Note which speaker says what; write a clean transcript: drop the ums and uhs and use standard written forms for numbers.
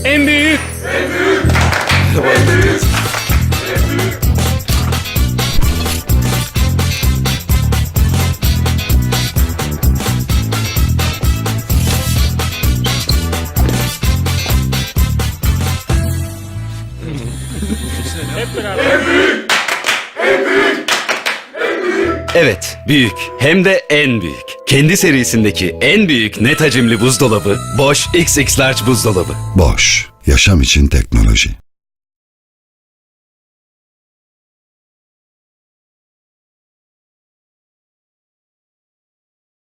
Speaker 1: En büyük. Hep beraber.
Speaker 2: Evet, büyük. Hem de en büyük. Kendi serisindeki en büyük net hacimli buzdolabı Bosch XX Large buzdolabı.
Speaker 3: Bosch, yaşam için teknoloji.